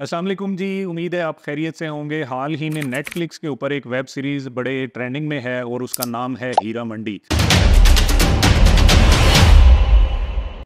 अस्सलाम वालेकुम जी। उम्मीद है आप खैरियत से होंगे। हाल ही में नेटफ्लिक्स के ऊपर एक वेब सीरीज़ बड़े ट्रेंडिंग में है और उसका नाम है हीरा मंडी।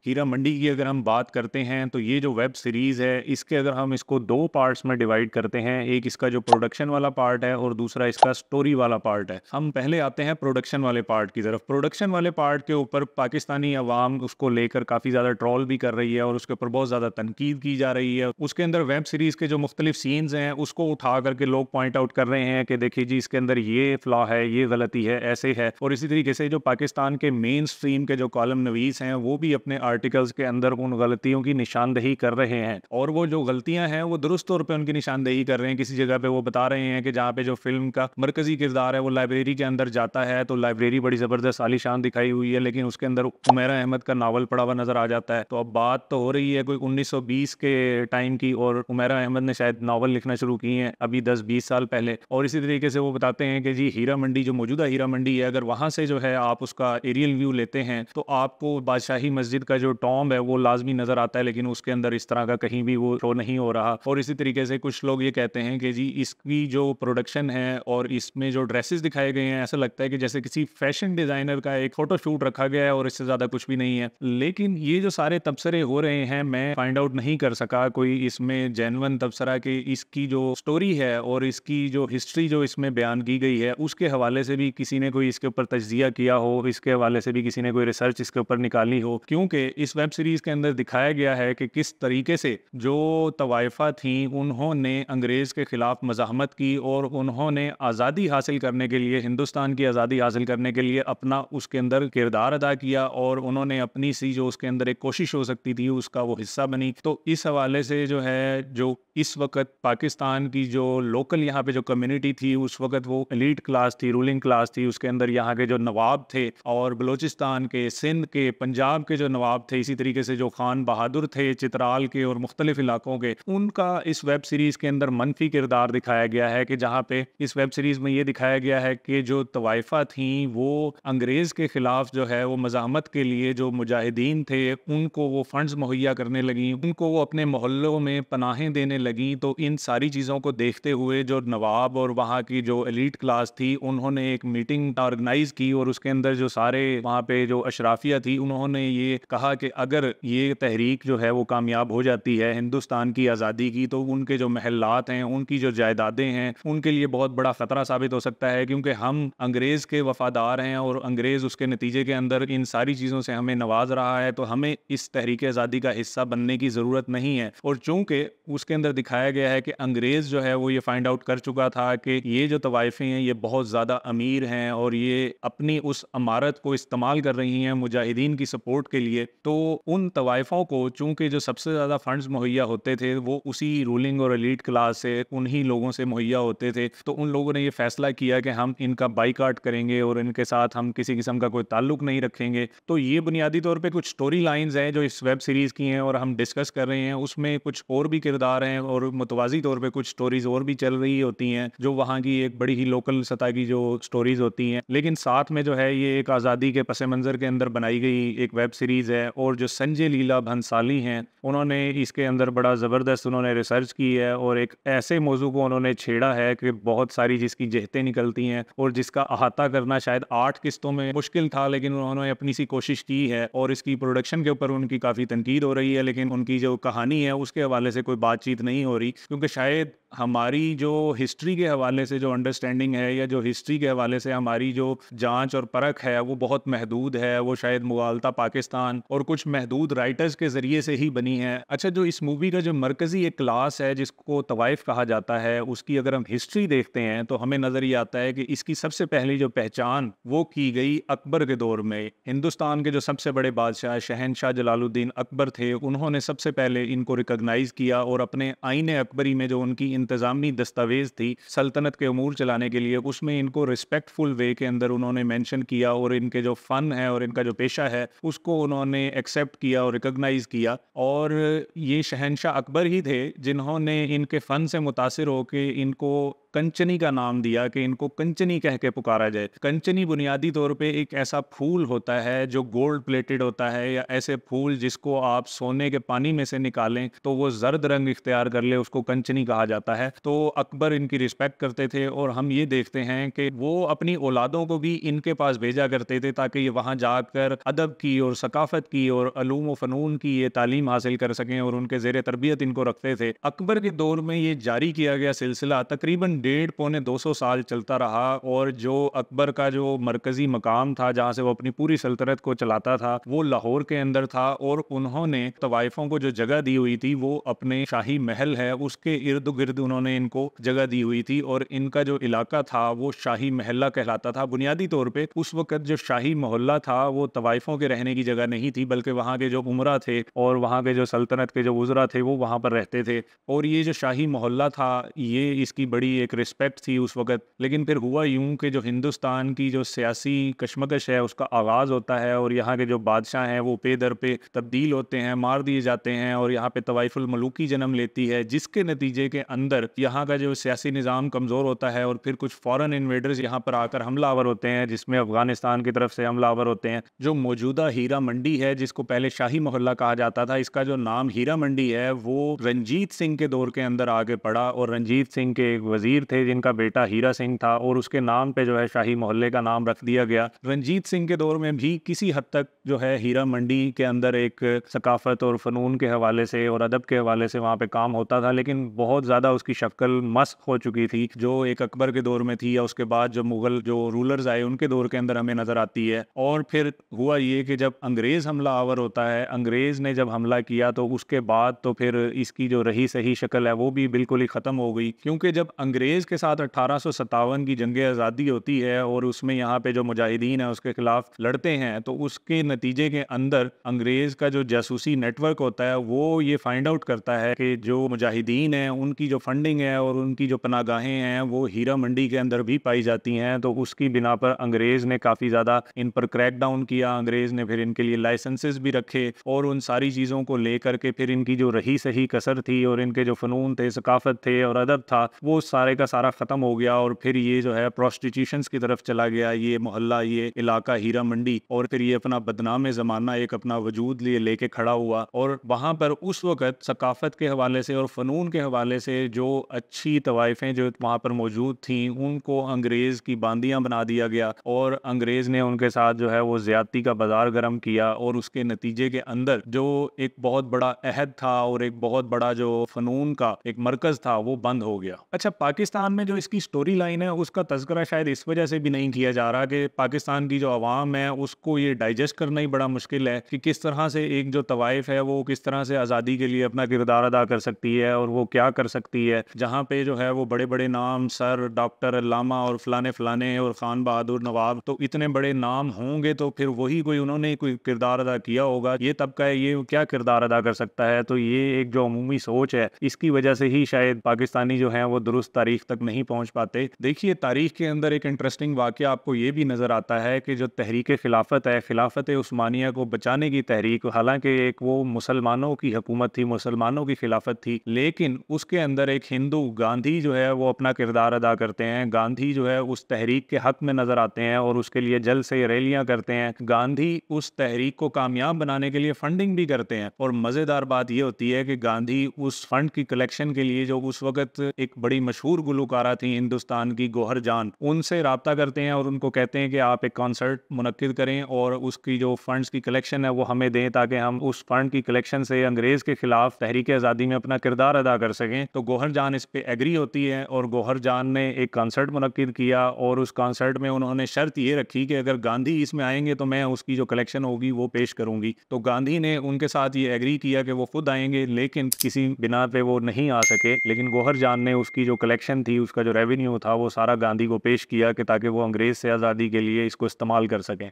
हीरा मंडी की अगर हम बात करते हैं तो ये जो वेब सीरीज़ है इसके अगर हम इसको दो पार्ट्स में डिवाइड करते हैं, एक इसका जो प्रोडक्शन वाला पार्ट है और दूसरा इसका स्टोरी वाला पार्ट है। हम पहले आते हैं प्रोडक्शन वाले पार्ट की तरफ। प्रोडक्शन वाले पार्ट के ऊपर पाकिस्तानी अवाम उसको लेकर काफ़ी ज़्यादा ट्रोल भी कर रही है और उसके ऊपर बहुत ज़्यादा तनकीद की जा रही है। उसके अंदर वेब सीरीज़ के जो मुख्तलिफ सीन्स हैं उसको उठा करके लोग पॉइंट आउट कर रहे हैं कि देखिए जी इसके अंदर ये फ्लॉ है, ये गलती है, ऐसे है। और इसी तरीके से जो पाकिस्तान के मेन स्ट्रीम के जो कॉलम नवीस हैं वो भी अपने आर्टिकल्स के अंदर उन गलतियों की निशानदेही कर रहे हैं और वो जो गलतियां हैं वो दुरुस्त तौर पे उनकी निशानदेही कर रहे हैं। किसी जगह पे वो बता रहे हैं कि जहाँ पे जो फिल्म का मरकजी किरदार है वो लाइब्रेरी के अंदर जाता है तो लाइब्रेरी बड़ी ज़बरदस्त आलीशान दिखाई हुई है, लेकिन उसके अंदर उमैरा अहमद का नावल पड़ा हुआ नज़र आ जाता है। तो अब बात तो हो रही है कोई 1920 के टाइम की और उमैरा अहमद ने शायद नावल लिखना शुरू किए हैं अभी 10-20 साल पहले। और इसी तरीके से वो बताते हैं कि जी हीरा मंडी जो मौजूदा हीरा मंडी है, अगर वहाँ से जो है आप उसका एरियल व्यू लेते हैं तो आपको बादशाही मस्जिद का जो टॉम्ब है वो लाजमी नजर आता है, लेकिन उसके अंदर इस तरह का कहीं भी वो शो नहीं हो रहा। और इसी तरीके से कुछ लोग ये कहते हैं कि जी इसकी जो प्रोडक्शन है और इसमें जो ड्रेसेस दिखाए गए हैं ऐसा लगता है कि जैसे किसी फैशन डिजाइनर का एक फोटो शूट रखा गया है और इससे ज्यादा कुछ भी नहीं है। लेकिन ये जो सारे तबसरे हो रहे हैं मैं फाइंड आउट नहीं कर सका कोई इसमें जेन्युइन तबसरा कि इसकी जो स्टोरी है और इसकी जो हिस्ट्री जो इसमें बयान की गई है उसके हवाले से भी किसी ने कोई इसके ऊपर तज्जिया किया हो, इसके हवाले से भी किसी ने कोई रिसर्च इसके ऊपर निकाली हो। क्योंकि इस वेब सीरीज के अंदर दिखाया गया है कि किस तरीके से जो तवाइफा थी उन्होंने अंग्रेज के खिलाफ मज़ाहमत की और उन्होंने आज़ादी हासिल करने के लिए, हिंदुस्तान की आज़ादी हासिल करने के लिए अपना उसके अंदर किरदार अदा किया और उन्होंने अपनी सी जो उसके अंदर एक कोशिश हो सकती थी उसका वो हिस्सा बनी। तो इस हवाले से जो है जो इस वक्त पाकिस्तान की जो लोकल यहाँ पे जो कम्युनिटी थी उस वक्त वो एलीट क्लास थी, रूलिंग क्लास थी। उसके अंदर यहाँ के जो नवाब थे और बलूचिस्तान के, सिंध के, पंजाब के जो नवाब थे, इसी तरीके से जो खान बहादुर थे चित्राल के और मुख्तलिफ इलाकों के, उनका इस वेब सीरीज़ के अंदर मनफी किरदार दिखाया गया है। कि जहाँ पे इस वेब सीरीज़ में ये दिखाया गया है कि जो तवाइफा थी वो अंग्रेज़ के ख़िलाफ़ जो है वो मज़ाहमत के लिए जो मुजाहिदीन थे उनको वो फंड्स मुहैया करने लगी, उनको वो अपने मोहल्लों में पनाहें देने लगी। तो इन सारी चीज़ों को देखते हुए जो नवाब और वहाँ की जो एलीट क्लास थी उन्होंने एक मीटिंग ऑर्गेनाइज की और उसके अंदर जो सारे वहाँ पे जो अशराफिया थी उन्होंने ये कहा कि अगर ये तहरीक जो है वो कामयाब हो जाती है हिंदुस्तान की आज़ादी की तो उनके जो महल्लात हैं, उनकी जो जायदादें हैं, उनके लिए बहुत बड़ा ख़तरा साबित हो सकता है। क्योंकि हम अंग्रेज़ के वफ़ादार हैं और अंग्रेज़ उसके नतीजे के अंदर इन सारी चीज़ों से हमें नवाज रहा है, तो हमें इस तहरीक आज़ादी का हिस्सा बनने की ज़रूरत नहीं है। और चूँकि उसके अंदर दिखाया गया है कि अंग्रेज़ जो है वो ये फाइंड आउट कर चुका था कि ये जो तवाइफ़ें हैं ये बहुत ज़्यादा अमीर हैं और ये अपनी उस अमारत को इस्तेमाल कर रही हैं मुजाहिदीन की सपोर्ट के लिए, तो उन तवाइफ़ों को चूँकि जो सबसे ज़्यादा फंड्स मुहैया होते थे वो उसी रूलिंग और एलीट क्लास से, उन्हीं लोगों से मुहैया होते थे। तो उन लोगों ने ये फैसला किया कि हम इनका बाइकाट करेंगे और इनके साथ हम किसी किस्म का कोई ताल्लुक नहीं रखेंगे। तो ये बुनियादी तौर पे कुछ स्टोरी लाइंस हैं जो इस वेब सीरीज़ की हैं और हम डिस्कस कर रहे हैं। उसमें कुछ और भी किरदार हैं और मुतवाज़ी तौर पे कुछ स्टोरीज़ और भी चल रही होती हैं जो वहाँ की एक बड़ी ही लोकल सतह की जो स्टोरीज़ होती हैं। लेकिन साथ में जो है ये एक आज़ादी के पस मंज़र के अंदर बनाई गई एक वेब सीरीज़ है और जो संजय लीला भंसाली हैं उन्होंने इसके अंदर बड़ा ज़बरदस्त उन्होंने रिसर्च की है और एक ऐसे मौजू को उन्होंने छेड़ा है कि बहुत सारी जिसकी जहतें निकलती हैं और जिसका अहाता करना शायद 8 किस्तों में मुश्किल था, लेकिन उन्होंने अपनी सी कोशिश की है। और इसकी प्रोडक्शन के ऊपर उनकी काफ़ी तनकीद हो रही है, लेकिन उनकी जो कहानी है उसके हवाले से कोई बातचीत नहीं हो रही, क्योंकि शायद हमारी जो हिस्ट्री के हवाले से जो अंडरस्टैंडिंग है या जो हिस्ट्री के हवाले से हमारी जो जांच और परख है वो बहुत महदूद है। वो शायद मुगालता पाकिस्तान और कुछ महदूद राइटर्स के ज़रिए से ही बनी है। अच्छा, जो इस मूवी का जो मरकज़ी एक क्लास है जिसको तवाइफ कहा जाता है, उसकी अगर हम हिस्ट्री देखते हैं तो हमें नज़र ये आता है कि इसकी सबसे पहली जो पहचान वो की गई अकबर के दौर में। हिंदुस्तान के जो सबसे बड़े बादशाह शहनशाह जलालुद्दीन अकबर थे, उन्होंने सबसे पहले इनको रिकॉग्नाइज़ किया और अपने आईन अकबरी में जो उनकी इंतज़ामी दस्तावेज़ थी सल्तनत के अमूर चलाने के लिए, उसमें इनको रिस्पेक्टफुल वे के अंदर उन्होंने मेंशन किया और इनके जो फ़न है और इनका जो पेशा है उसको उन्होंने एक्सेप्ट किया और रिकॉग्नाइज़ किया। और ये शहनशाह अकबर ही थे जिन्होंने इनके फ़न से मुतासिर होकर इनको कंचनी का नाम दिया कि इनको कंचनी कह के पुकारा जाए। कंचनी बुनियादी तौर पे एक ऐसा फूल होता है जो गोल्ड प्लेटेड होता है, या ऐसे फूल जिसको आप सोने के पानी में से निकालें तो वो जर्द रंग इख्तियार कर ले, उसको कंचनी कहा जाता है। तो अकबर इनकी रिस्पेक्ट करते थे, और हम ये देखते हैं कि वो अपनी औलादों को भी इनके पास भेजा करते थे ताकि ये वहाँ जाकर अदब की और सकाफत की और अलूम व फ़नून की ये तालीम हासिल कर सकें, और उनके ज़ेर तरबियत इनको रखते थे। अकबर के दौर में ये जारी किया गया सिलसिला तकरीबन 150-200 साल चलता रहा, और जो अकबर का जो मरकज़ी मकाम था जहाँ से वो अपनी पूरी सल्तनत को चलाता था वो लाहौर के अंदर था, और उन्होंने तवाइफों को जो जगह दी हुई थी वो अपने शाही महल है उसके इर्द गिर्द उन्होंने इनको जगह दी हुई थी, और इनका जो इलाका था वो शाही महल्ला कहलाता था। बुनियादी तौर पे उस वक्त जो शाही मोहल्ला था वो तवाइफों के रहने की जगह नहीं थी, बल्कि वहाँ के जो उमरा थे और वहाँ के जो सल्तनत के जो वज़रा थे वो वहाँ पर रहते थे। और ये जो शाही मोहल्ला था ये इसकी बड़ी एक रिस्पेक्ट थी उस वक्त। लेकिन फिर हुआ यूं कि जो हिंदुस्तान की जो सियासी कशमकश है उसका आगाज़ होता है, और यहाँ के जो बादशाह हैं वो पे दर पे तब्दील होते हैं, मार दिए जाते हैं, और यहाँ पे तवाइफुल मलूकी जन्म लेती है, जिसके नतीजे के अंदर यहाँ का जो सियासी निज़ाम कमज़ोर होता है, और फिर कुछ फॉरेन इन्वेडर्स यहाँ पर आकर हमलावर होते हैं, जिसमें अफगानिस्तान की तरफ से हमलावर होते हैं। जो मौजूदा हीरा मंडी है, जिसको पहले शाही मोहल्ला कहा जाता था, इसका जो नाम हीरा मंडी है वो रंजीत सिंह के दौर के अंदर आगे पड़ा, और रंजीत सिंह के एक वजीर थे जिनका बेटा हीरा सिंह था, और उसके नाम पे जो है शाही मोहल्ले का नाम रख दिया गया। रंजीत सिंह के दौर में भी किसी हद तक जो है हीरा मंडी के अंदर एक सकाफत और फ़नून के हवाले से और अदब के हवाले से वहाँ पे काम होता था, लेकिन बहुत ज़्यादा उसकी शक्ल मस्क हो चुकी थी जो एक अकबर के दौर में थी, या उसके बाद जो मुग़ल जो रूलर्स आए उनके दौर के अंदर हमें नज़र आती है। और फिर हुआ ये कि जब अंग्रेज़ हमला आवर होता है, अंग्रेज़ ने जब हमला किया तो उसके बाद तो फिर इसकी जो रही सही शक्ल है वो भी बिल्कुल ही ख़त्म हो गई, क्योंकि जब अंग्रेज़ के साथ 1857 की जंग आज़ादी होती है और उसमें यहाँ पे जो मुजाहिदीन है उसके खिलाफ लड़ते हैं, तो उसके नतीजे के अंदर अंग्रेज़ का जो जासूसी नेटवर्क होता है वो ये फाइंड आउट करता है कि जो मुजाहिदीन हैं उनकी जो फंडिंग है और उनकी जो पनागाहें हैं वो हीरा मंडी के अंदर भी पाई जाती हैं। तो उसकी बिना पर अंग्रेज़ ने काफ़ी ज़्यादा इन पर क्रैक डाउन किया। अंग्रेज़ ने फिर इनके लिए लाइसेंसेस भी रखे, और उन सारी चीज़ों को लेकर के फिर इनकी जो रही सही कसर थी और इनके जो फ़नून थे, सकाफ़त थे और अदब था, वो सारे का सारा ख़त्म हो गया। और फिर ये जो है प्रोस्टिट्यूशंस की तरफ चला गया, ये मोहल्ला, ये इलाका हीरा मंडी, और फिर ये अपना बदनाम ज़माना एक अपना वजूद लिए लेके खड़ा हुआ। और वहाँ पर उस वक़्त सकाफ़त के हवाले से और फ़नून के हवाले से जो अच्छी तवाइफ़ें जो वहाँ पर मौजूद थीं उनको अंग्रेज़ की बांदियाँ बना दिया गया, और अंग्रेज़ ने उनके साथ जो है वो ज़्यादती का बाज़ार गर्म किया, और उसके नतीजे के अंदर जो एक बहुत बड़ा अहद था और एक बहुत बड़ा जो फ़नून का एक मरकज़ था वो बंद हो गया। अच्छा, पाकिस्तान में जो इसकी स्टोरी लाइन है उसका तज़किरा शायद इस वजह से भी नहीं किया जा रहा कि पाकिस्तान की जो आवाम है उसको ये डाइजेस्ट करना ही बड़ा मुश्किल है कि किस तरह से एक जो तवाइफ है वो किस तरह से आज़ादी के लिए अपना किरदार अदा कर सकती है और वो क्या कर सकती है, जहाँ पे जो है वो बड़े बड़े नाम सर डॉक्टर अल्लामा और फलाने फलाने और खान बहादुर नवाब, तो इतने बड़े नाम होंगे तो फिर वही कोई उन्होंने कोई किरदार अदा किया होगा, ये तबका है ये क्या किरदार अदा कर सकता है। तो ये एक जो अमूमी सोच है इसकी वजह से ही शायद पाकिस्तानी जो हैं वो दुरुस्त तारीख तक नहीं पहुँच पाते। देखिए, तारीख के अंदर एक इंटरेस्टिंग वाक़या आपको ये भी नज़र आता है कि जो तहरीक खिलाफत है, खिलाफत उस्मानिया को बचाने की तहरीक, हालांकि एक वो मुसलमानों की हुकूमत थी, मुसलमानों की खिलाफत थी, लेकिन उसके अंदर एक हिंदू गांधी जो है वो अपना किरदार अदा करते हैं। गांधी जो है उस तहरीक के हक में नज़र आते हैं और उसके लिए जल्द से रैलियाँ करते हैं। गांधी उस तहरीक को कामयाब बनाने के लिए फंडिंग भी करते हैं, और मज़ेदार बात यह होती है कि गांधी उस फंड की कलेक्शन के लिए जो उस वक्त एक बड़ी मशहूर गुलकारा थी हिंदुस्तान की, गौहर जान, उनसे रब्ता करते हैं और उनको कहते हैं कि आप एक कॉन्सर्ट मुनक्किद करें और उसकी जो फंड्स की कलेक्शन है वो हमें दें, ताकि हम उस फंड की कलेक्शन से अंग्रेज़ के खिलाफ तहरीक आज़ादी में अपना किरदार अदा कर सकें। तो गौहर जान इस पे एग्री होती है, और गौहर जान ने एक कॉन्सर्ट मुनक्किद किया, और उस कॉन्सर्ट में उन्होंने शर्त ये रखी कि अगर गांधी इसमें आएंगे तो मैं उसकी जो कलेक्शन होगी वो पेश करूंगी। तो गांधी ने उनके साथ ये एग्री किया कि वो खुद आएंगे, लेकिन किसी बिना पे वो नहीं आ सके। लेकिन गौहर जान ने उसकी जो कलेक्शन थी, उसका जो रेवेन्यू था, वो सारा गांधी को पेश किया कि ताकि वो अंग्रेज़ से आज़ादी के लिए इसको इस्तेमाल कर सकें।